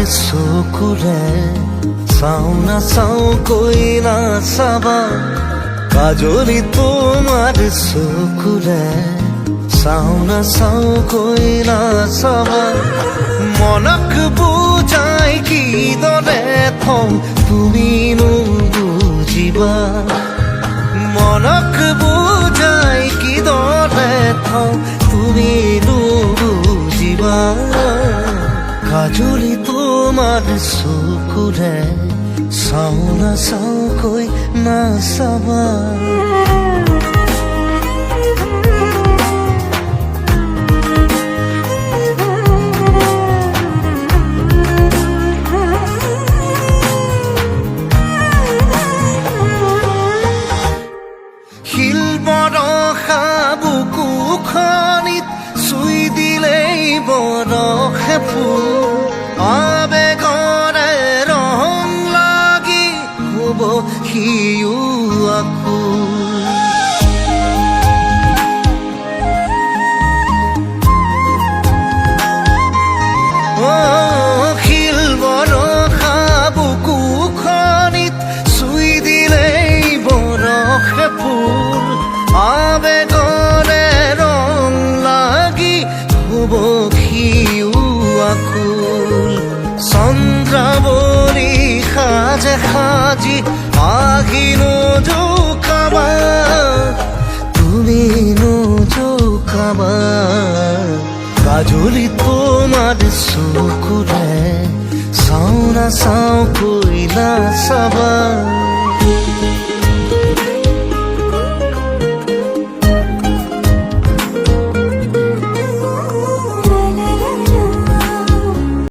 চকুৰে চাওঁ নাচাওঁ কৈ নাচাবা কাজলি তোমাৰ চকুৰে চাওঁ নাচাওঁ কৈ নাচাবা মনক বুজাই কিদৰে থওঁ তুমিনো বুজিবা মনক বুজাই কিদৰে থওঁ তুমিনো বুজিবা কাজলি তোমাৰ চকুৰে চাওঁ নাচাওঁ কৈ নাচাবা শিল বৰষা বুকুখনিত চুই দিলেই বৰষে ফুল আবেগৰে ৰং লাগি হ'ব সিও আকুল শিল বৰষা বুকুখনিত চুই দিলেই বৰষে ফুল আবেগৰে ৰং লাগি হ'ব সিও আকুল চন্দ্ৰাৱলী সাজে সাজি আহিনো জোকাবা তুমি নোজোকাবা কাজলি তোমাৰ